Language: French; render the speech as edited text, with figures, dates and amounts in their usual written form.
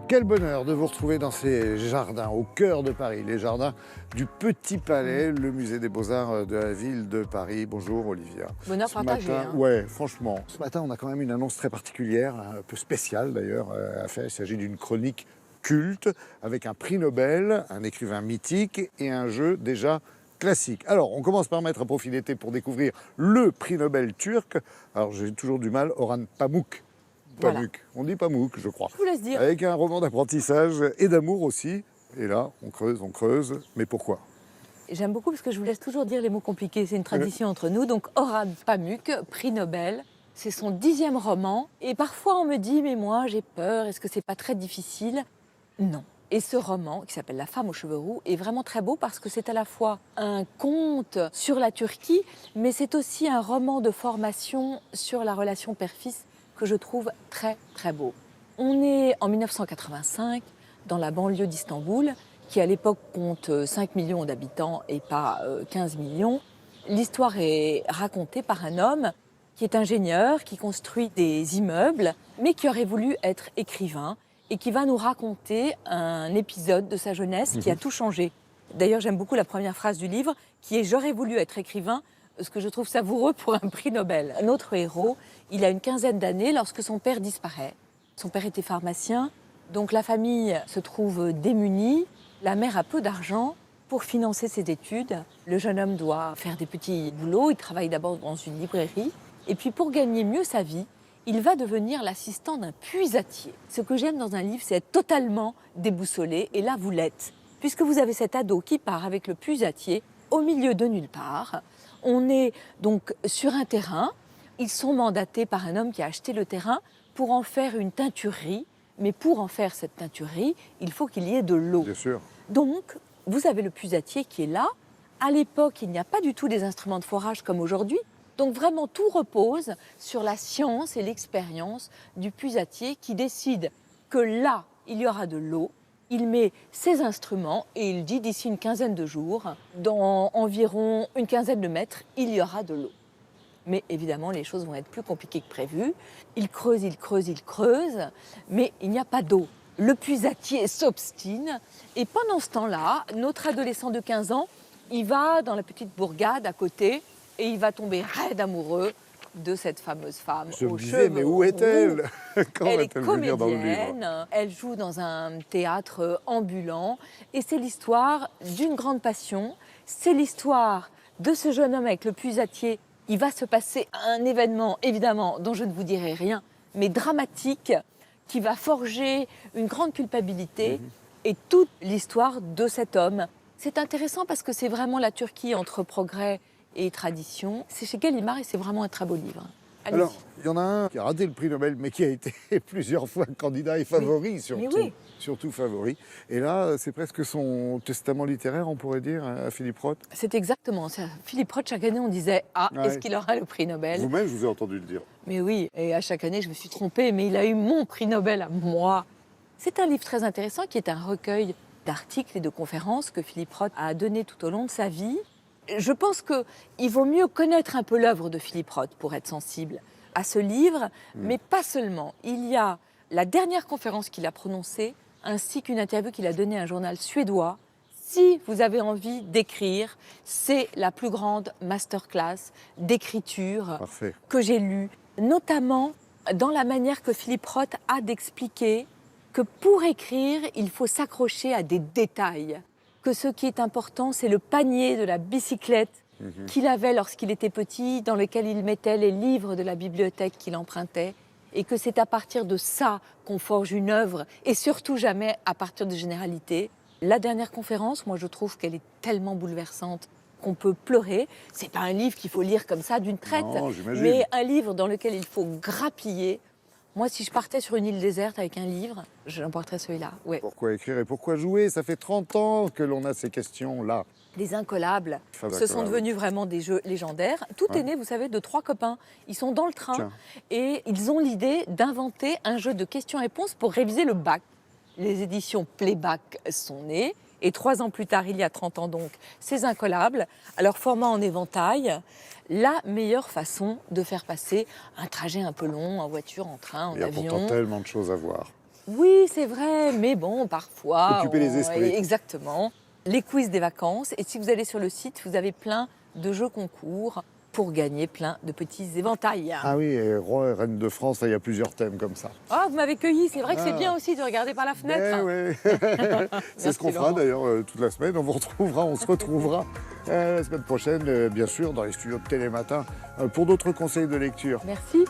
Quel bonheur de vous retrouver dans ces jardins, au cœur de Paris, les jardins du Petit Palais, le musée des Beaux-Arts de la ville de Paris. Bonjour Olivia. Bonheur partagé. Ouais, franchement. Ce matin, on a quand même une annonce très particulière, un peu spéciale d'ailleurs, à faire. Il s'agit d'une chronique culte avec un prix Nobel, un écrivain mythique et un jeu déjà classique. Alors, on commence par mettre à profit d'été pour découvrir le prix Nobel turc. Alors, j'ai toujours du mal, Orhan Pamuk. Voilà. On dit Pamuk, je crois. Je vous laisse dire. Avec un roman d'apprentissage et d'amour aussi. Et là, on creuse. Mais pourquoi? J'aime beaucoup parce que je vous laisse toujours dire les mots compliqués. C'est une tradition entre nous. Donc Orhan Pamuk, prix Nobel. C'est son 10e roman. Et parfois on me dit, mais moi j'ai peur, est-ce que c'est pas très difficile? Non. Et ce roman, qui s'appelle La femme aux cheveux roux, est vraiment très beau parce que c'est à la fois un conte sur la Turquie, mais c'est aussi un roman de formation sur la relation père-fils que je trouve très très beau. On est en 1985 dans la banlieue d'Istanbul, qui à l'époque compte 5 millions d'habitants et pas 15 millions. L'histoire est racontée par un homme qui est ingénieur, qui construit des immeubles, mais qui aurait voulu être écrivain et qui va nous raconter un épisode de sa jeunesse qui a tout changé. D'ailleurs, j'aime beaucoup la première phrase du livre, qui est « J'aurais voulu être écrivain », ce que je trouve savoureux pour un prix Nobel. Notre héros, il a une quinzaine d'années lorsque son père disparaît. Son père était pharmacien, donc la famille se trouve démunie. La mère a peu d'argent pour financer ses études. Le jeune homme doit faire des petits boulots, il travaille d'abord dans une librairie. Et puis pour gagner mieux sa vie, il va devenir l'assistant d'un puisatier. Ce que j'aime dans un livre, c'est être totalement déboussolé, et là vous l'êtes. Puisque vous avez cet ado qui part avec le puisatier au milieu de nulle part. On est donc sur un terrain. Ils sont mandatés par un homme qui a acheté le terrain pour en faire une teinturerie. Mais pour en faire cette teinturerie, il faut qu'il y ait de l'eau. Bien sûr. Donc, vous avez le puisatier qui est là. À l'époque, il n'y a pas du tout des instruments de forage comme aujourd'hui. Donc vraiment, tout repose sur la science et l'expérience du puisatier qui décide que là, il y aura de l'eau. Il met ses instruments et il dit d'ici une quinzaine de jours, dans environ une quinzaine de mètres, il y aura de l'eau. Mais évidemment, les choses vont être plus compliquées que prévu. Il creuse, mais il n'y a pas d'eau. Le puisatier s'obstine et pendant ce temps-là, notre adolescent de 15 ans, il va dans la petite bourgade à côté et il va tomber raide amoureux de cette fameuse femme Je me aux disais, cheveux mais où est-elle? Quand Elle est va-t-elle venir dans le livre? comédienne, elle joue dans un théâtre ambulant et c'est l'histoire d'une grande passion. C'est l'histoire de ce jeune homme avec le puisatier. Il va se passer un événement, évidemment, dont je ne vous dirai rien, mais dramatique, qui va forger une grande culpabilité et toute l'histoire de cet homme. C'est intéressant parce que c'est vraiment la Turquie entre progrès et tradition. C'est chez Gallimard et c'est vraiment un très beau livre. Allez-y. Alors, il y en a un qui a raté le prix Nobel, mais qui a été plusieurs fois candidat et favori surtout. Mais oui. Surtout favori. Et là, c'est presque son testament littéraire, on pourrait dire, à Philippe Roth. C'est exactement ça. Philippe Roth, chaque année, on disait « Ah, Ouais. est-ce qu'il aura le prix Nobel ?» Vous-même, je vous ai entendu le dire. Mais oui, et à chaque année, je me suis trompée, mais il a eu mon prix Nobel à moi. C'est un livre très intéressant qui est un recueil d'articles et de conférences que Philippe Roth a donné tout au long de sa vie. Je pense qu'il vaut mieux connaître un peu l'œuvre de Philippe Roth pour être sensible à ce livre, mais pas seulement. Il y a la dernière conférence qu'il a prononcée, ainsi qu'une interview qu'il a donnée à un journal suédois. Si vous avez envie d'écrire, c'est la plus grande masterclass d'écriture Parfait. que j'ai lue, notamment dans la manière que Philippe Roth a d'expliquer que pour écrire, il faut s'accrocher à des détails, que ce qui est important, c'est le panier de la bicyclette qu'il avait lorsqu'il était petit, dans lequel il mettait les livres de la bibliothèque qu'il empruntait, et que c'est à partir de ça qu'on forge une œuvre, et surtout jamais à partir de généralités. La dernière conférence, moi je trouve qu'elle est tellement bouleversante qu'on peut pleurer. C'est pas un livre qu'il faut lire comme ça d'une traite, Non, j'imagine. mais un livre dans lequel il faut grappiller. Moi, si je partais sur une île déserte avec un livre, j'emporterais celui-là. Ouais. Pourquoi écrire et pourquoi jouer? Ça fait 30 ans que l'on a ces questions-là. Les incollables, Fab ce sont Incollable. devenus vraiment des jeux légendaires. Tout est né, vous savez, de 3 copains. Ils sont dans le train Tiens. et ils ont l'idée d'inventer un jeu de questions-réponses pour réviser le bac. Les éditions Playback sont nées. Et 3 ans plus tard, il y a 30 ans donc, ces incollables, à leur format en éventail, la meilleure façon de faire passer un trajet un peu long, en voiture, en train, en Il y a avion. pourtant tellement de choses à voir. Oui, c'est vrai, mais bon, parfois... Occuper les esprits. Exactement. Les quiz des vacances. Et si vous allez sur le site, vous avez plein de jeux concours pour gagner plein de petits éventails. Ah oui, et roi et reine de France, il y a plusieurs thèmes comme ça. Ah, vous m'avez cueilli. C'est vrai que c'est Ah. bien aussi de regarder par la fenêtre. Oui. C'est ce qu'on Merci, fera Laurent. d'ailleurs toute la semaine. On se retrouvera la semaine prochaine, bien sûr, dans les studios de Télématin pour d'autres conseils de lecture. Merci.